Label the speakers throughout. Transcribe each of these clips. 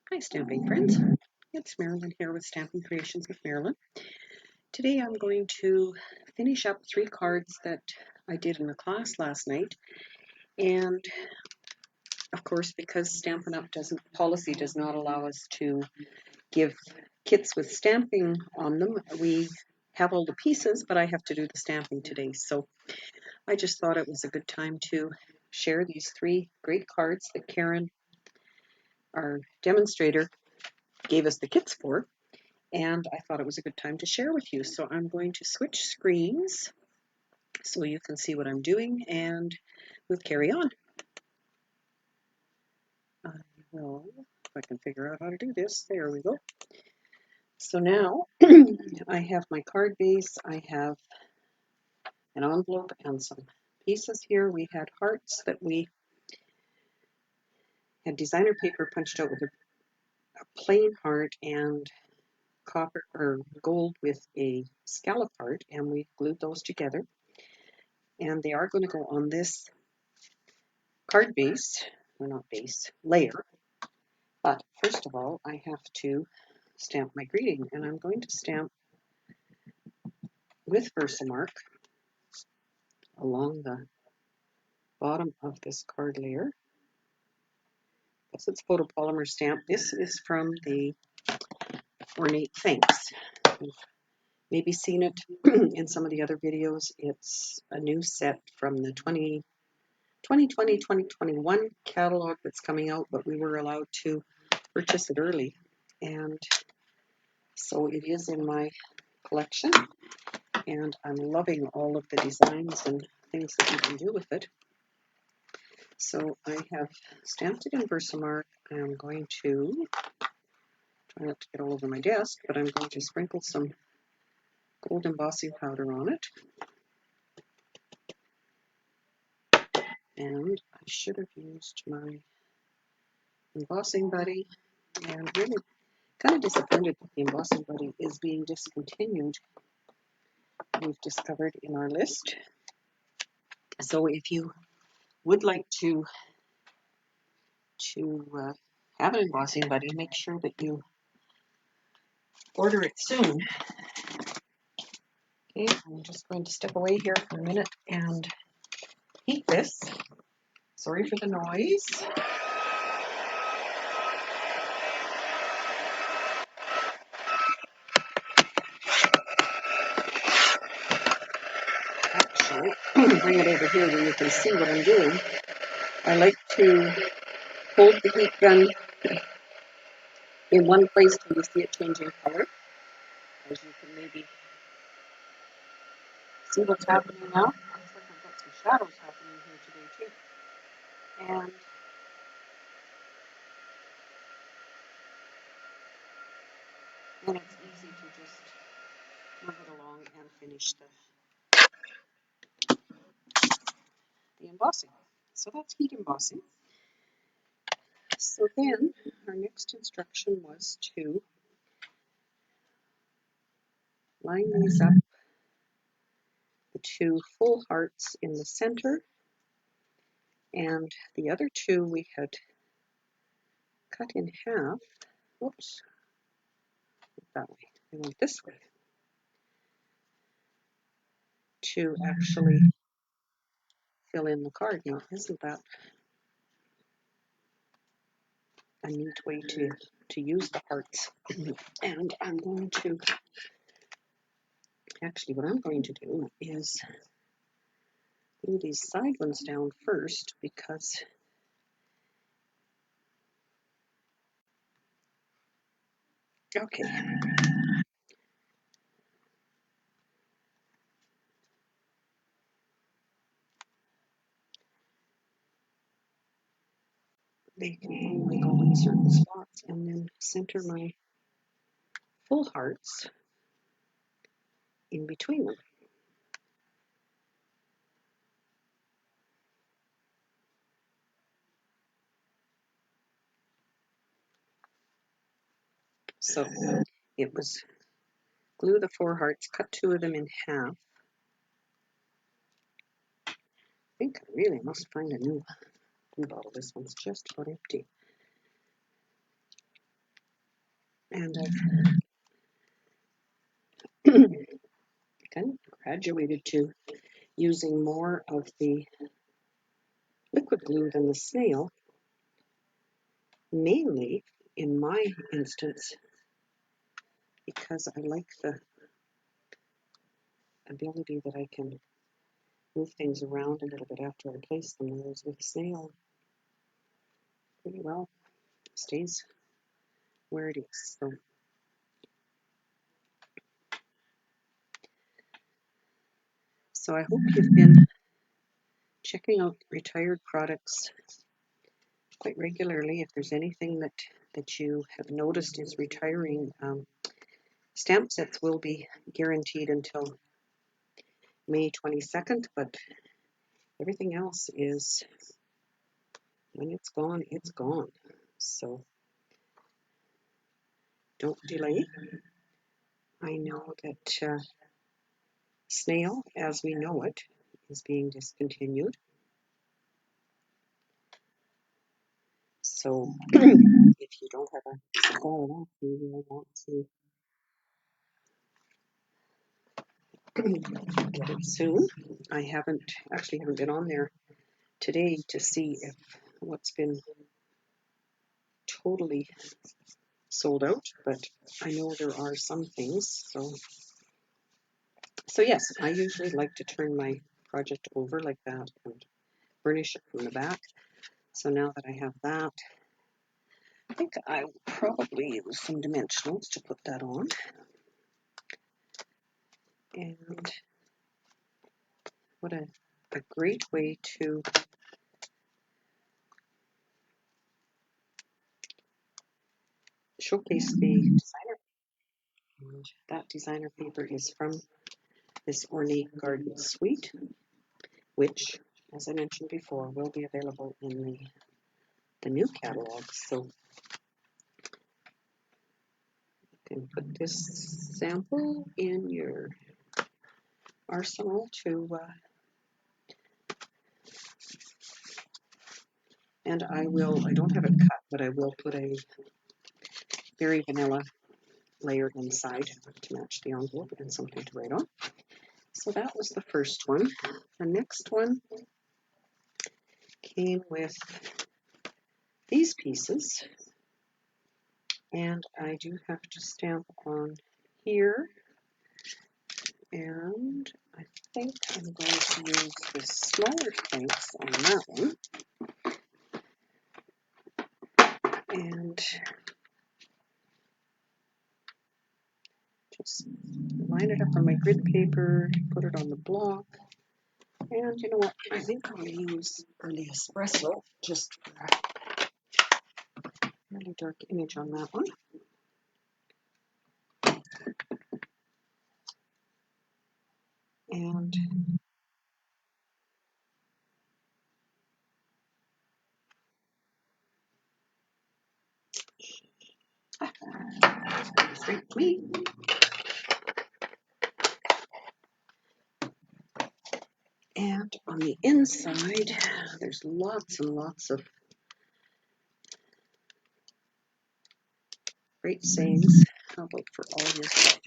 Speaker 1: Hi stamping friends, it's Marilyn here with Stampin' Creations with Marilyn. Today I'm going to finish up 3 cards that I did in a class last night, and of course because Stampin' Up policy does not allow us to give kits with stamping on them. We have all the pieces, but I have to do the stamping today, so I just thought it was a good time to share these 3 great cards that Karen, our demonstrator, gave us the kits for. And I thought it was a good time to share with you. So I'm going to switch screens so you can see what I'm doing, and we'll carry on. I will, if I can figure out how to do this, there we go. So now I have my card base, I have an envelope and some pieces here. We had hearts that we had designer paper punched out with a plain heart and copper or gold with a scallop heart, and we glued those together. And they are going to go on this card base, or not base, layer. But first of all, I have to stamp my greeting, and I'm going to stamp with Versamark along the bottom of this card layer. Because it's photopolymer stamp. This is from the Ornate Thanks. You've maybe seen it in some of the other videos. It's a new set from the 2020-2021 catalog that's coming out, but we were allowed to purchase it early, and so it is in my collection, and I'm loving all of the designs and things that you can do with it. So I have stamped it in Versamark. I'm going to try not to get all over my desk, but I'm going to sprinkle some gold embossing powder on it. And I should have used my embossing buddy, and really kind of disappointed that the embossing buddy is being discontinued, we've discovered in our list. So if you would like to have an embossing buddy, make sure that you order it soon. Okay, I'm just going to step away here for a minute and heat this. Sorry for the noise. Actually, bring it over here where you can see what I'm doing. I like to hold the heat gun in one place till you see it changing color. As you can maybe see what's happening now. Looks like I've got some shadows happening here today too. And then it's easy to just move it along and finish the embossing. So that's heat embossing. So then our next instruction was to line these up, the 2 full hearts in the center, and the other 2 we had cut in half. Whoops, not that way, I went this way, to actually fill in the card. Now, isn't that a neat way to use the hearts? And I'm going to, actually what I'm going to do is glue these side ones down first, because okay, they can only go in certain spots, and then center my full hearts in between them. So it was glue the 4 hearts, cut 2 of them in half. I think I really must find a new glue bottle. This one's just about empty. And I've kind of graduated to using more of the liquid glue than the snail, mainly in my instance because I like the ability that I can move things around a little bit after I place them, whereas with snail, pretty well stays where it is. So I hope you've been checking out retired products quite regularly. If there's anything that you have noticed is retiring, stamp sets will be guaranteed until May 22nd, but everything else is, when it's gone, it's gone. So don't delay. I know that snail, as we know it, is being discontinued. So if you don't have a Sale-A, you will want to get it soon. I haven't been on there today to see if what's been totally sold out, but I know there are some things. So yes, I usually like to turn my project over like that and burnish it from the back. So now that I have that, I think I will probably use some dimensionals to put that on. And what a great way to showcase the designer. And that designer paper is from this Ornate Garden Suite, which, as I mentioned before, will be available in the new catalog. So you can put this sample in your arsenal to, and I don't have it cut, but I will put a very vanilla layer inside to match the envelope and something to write on. So that was the first one. The next one came with these pieces, and I do have to stamp on here, and I think I'm going to use the smaller stamps on that one, and just line it up on my grid paper, put it on the block, and you know what, I think I'll use early espresso just for a really dark image on that one. And straight to me. And on the inside, there's lots and lots of great sayings. How about for all your stuff?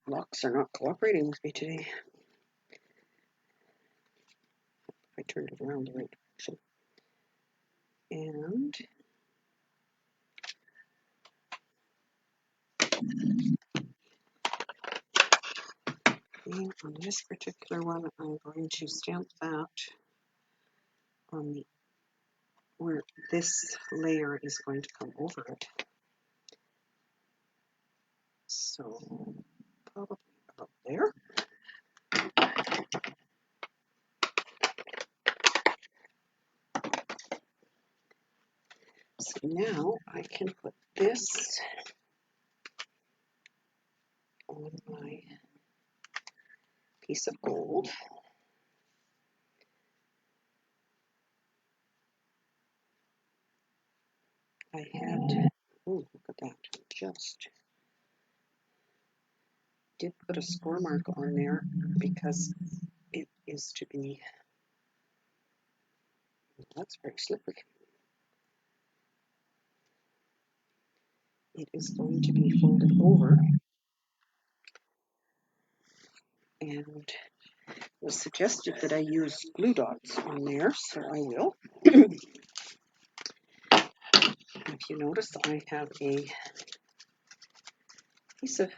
Speaker 1: Locks are not cooperating with me today. I turned it around the right direction. And on this particular one, I'm going to stamp that on the where this layer is going to come over it. So probably about there. So now I can put this on my piece of gold. I had, oh, look at that, just did put a score mark on there because it is to be That's very slippery. It is going to be folded over, and it was suggested that I use glue dots on there, so I will. If you notice, I have a piece of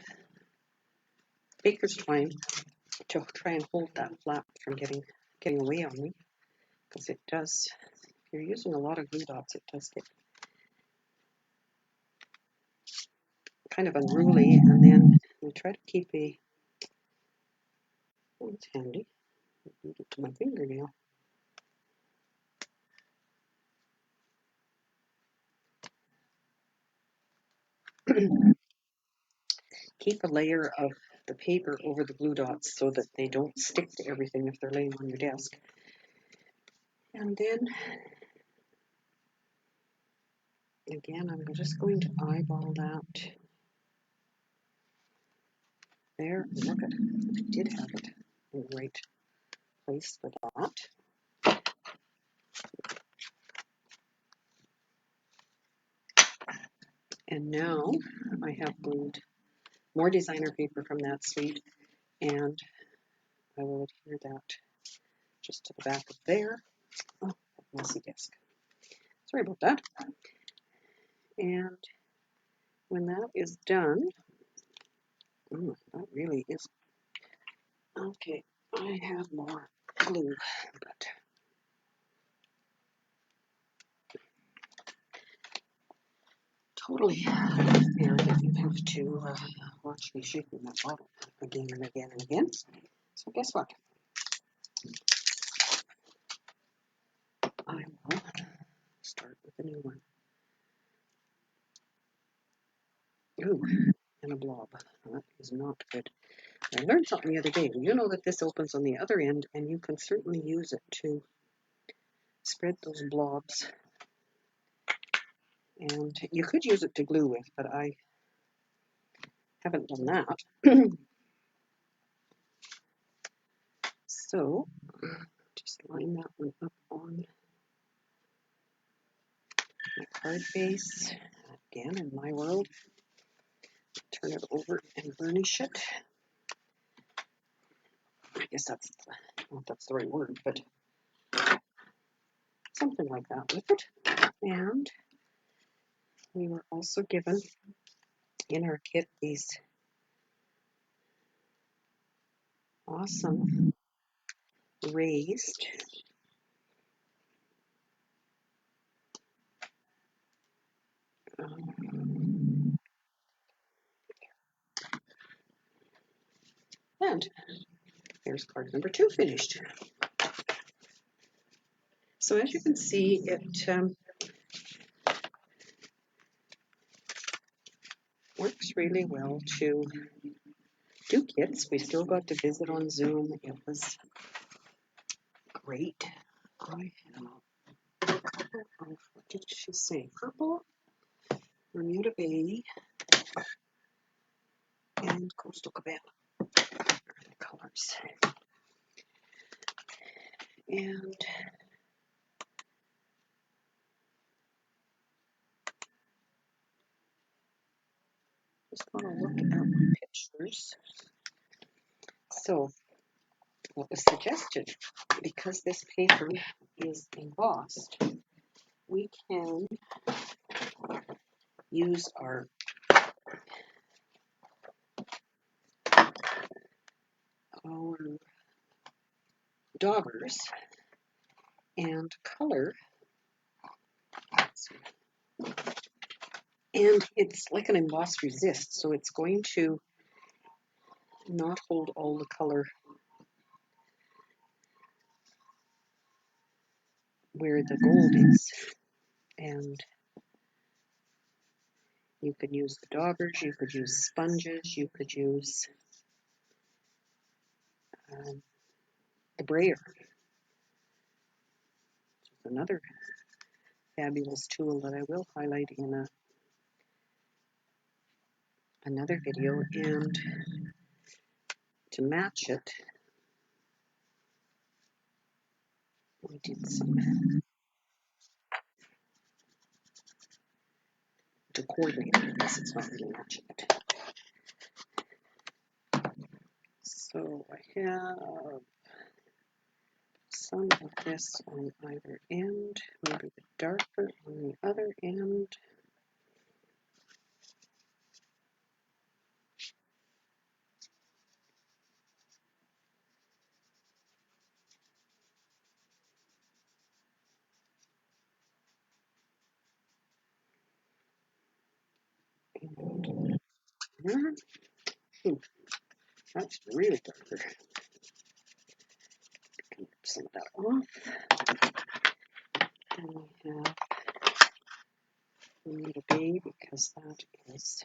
Speaker 1: baker's twine to try and hold that flap from getting away on me, because it does, if you're using a lot of glue dots, it does get kind of unruly, and then I try to keep a, oh, it's handy, I glued it to my fingernail. Keep a layer of the paper over the glue dots so that they don't stick to everything if they're laying on your desk. And then, again, I'm just going to eyeball that there. Look at it, I did have it in the right place for that. And now I have glued more designer paper from that suite, and I will adhere that just to the back of there. Oh, messy desk. Sorry about that. And when that is done, that really is okay. I have more glue, but totally fair that you have to watch me shaking that bottle again and again and again. So guess what? I will start with a new one. Ooh, and a blob. That is not good. I learned something the other day. You know that this opens on the other end, and you can certainly use it to spread those blobs. And you could use it to glue with, but I haven't done that. So just line that one up on my card base. Again, in my world, turn it over and burnish it. I guess that's, I don't know if that's the right word, but something like that with it. And we were also given in our kit these awesome raised and there's card number 2 finished. So as you can see, it works really well to do kits. We still got to visit on Zoom. It was great. I have, what did she say? Purple, Bermuda Bay, and Coastal Cabana colors. And just want to look at my pictures. So what was suggested, because this paper is embossed, we can use our daubers and color, and it's like an embossed resist, so it's going to not hold all the color where the gold is. And you could use the daubers, you could use sponges, you could use the brayer, another fabulous tool that I will highlight in another video. And to match it, we did some to coordinate with this. It's not really matching it. So I have some of this on either end, maybe the darker on the other end. And that's really darker. Get some of that off. Then we have need a bay because that is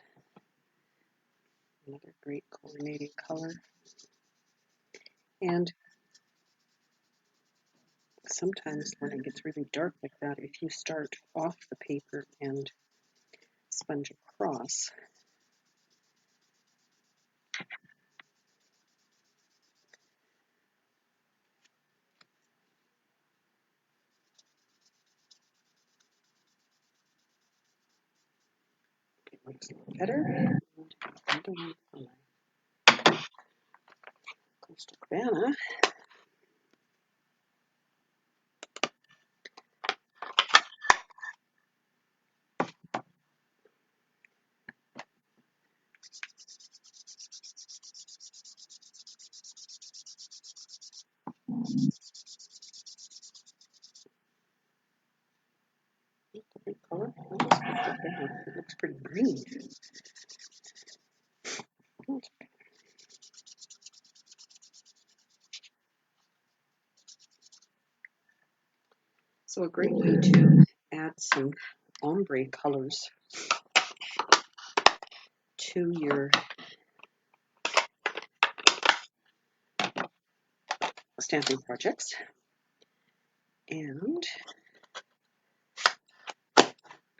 Speaker 1: another great coordinating color. And sometimes when it gets really dark like that, if you start off the paper and sponge across, it looks better. And another one for my coastal cabana. Different color. It looks pretty green. So a great way to add some ombre colors to your stamping projects. And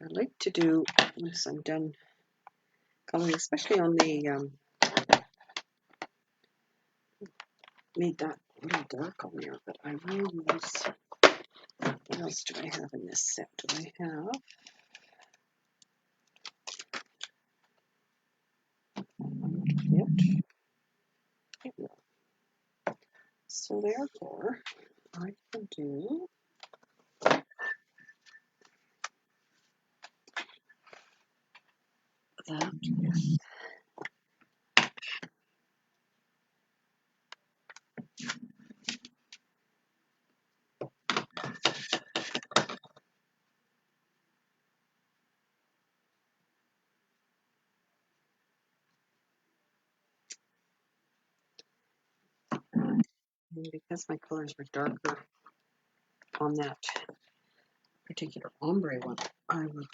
Speaker 1: I like to do, once I'm done coloring, especially on the, made that a little dark on there, but I will use, what else do I have in this set? Do I have it? So therefore, I can do that. And because my colors were darker on that particular ombre one, I would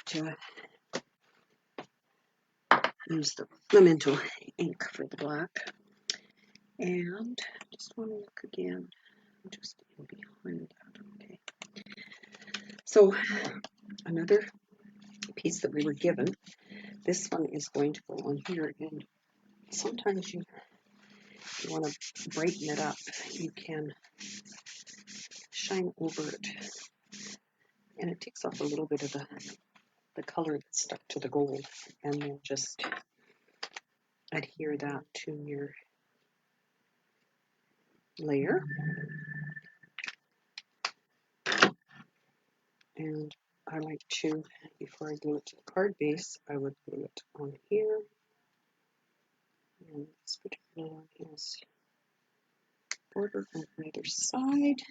Speaker 1: use the Memento ink for the black. And just want to look again, just in behind that. Okay. So another piece that we were given, this one is going to go on here, and sometimes you want to brighten it up, you can shine over it, and it takes off a little bit of the color that's stuck to the gold, and then just adhere that to your layer. And I like to, before I glue it to the card base, I would glue it on here. And this particular one has border on either side.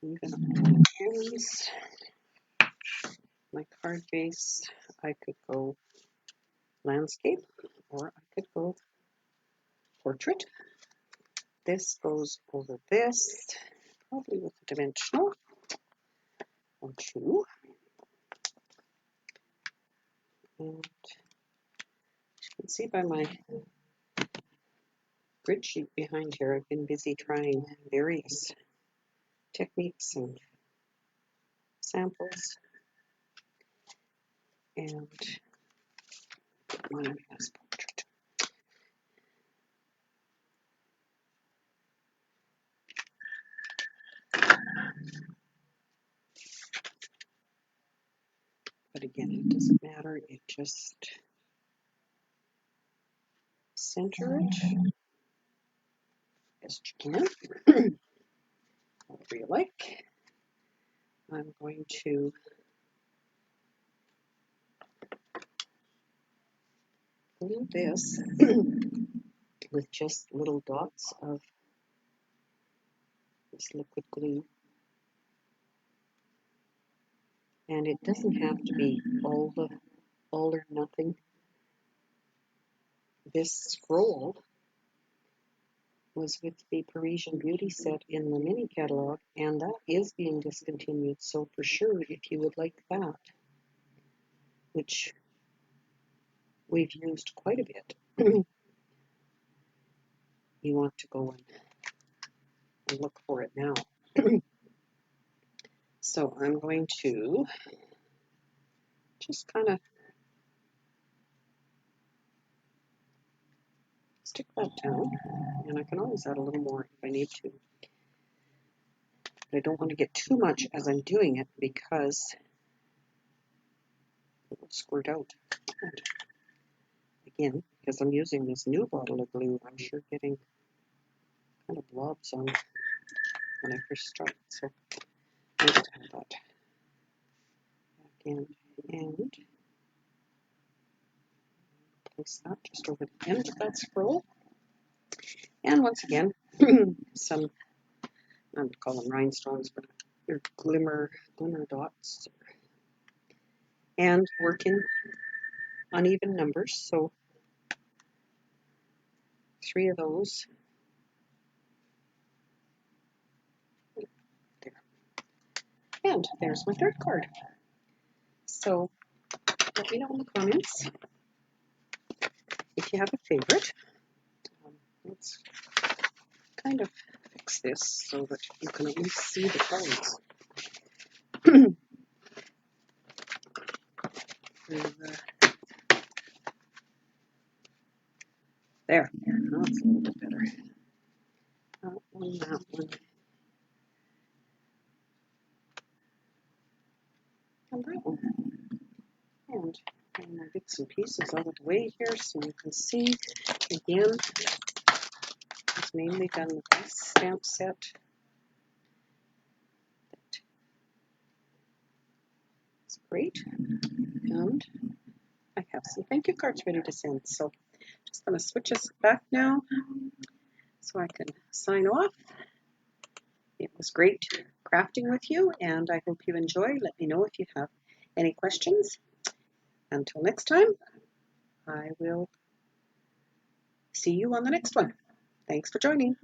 Speaker 1: Even on the ends, my card base, I could go landscape or I could go portrait. This goes over this, probably with a dimensional or two. And you can see by my grid sheet behind here, I've been busy trying various techniques and samples. And mine has portrait. again, it doesn't matter, it just center it best you can, whatever you like. I'm going to glue this with just little dots of this liquid glue. And it doesn't have to be all or nothing. This scroll was with the Parisian Beauty set in the mini catalog, and that is being discontinued. So for sure, if you would like that, which we've used quite a bit, you want to go and look for it now. So I'm going to just kind of stick that down, and I can always add a little more if I need to. But I don't want to get too much as I'm doing it because it will squirt out. And again, because I'm using this new bottle of glue, I'm sure getting kind of blobs on when I first started. So nice to have that back in, and place that just over the end of that scroll. And once again, some, I would call them rhinestones, but they're glimmer dots. And work in uneven numbers, so 3 of those. There. And there's my third card. So let me know in the comments if you have a favorite. Let's kind of fix this so that you can at least see the cards. There, that's a little bit better. That one, and that one. And my bits and pieces out of the way here so you can see. Again, it's mainly done with this stamp set. It's great. And I have some thank you cards ready to send. So just going to switch us back now so I can sign off. It was great crafting with you, and I hope you enjoy. Let me know if you have any questions. Until next time, I will see you on the next one. Thanks for joining.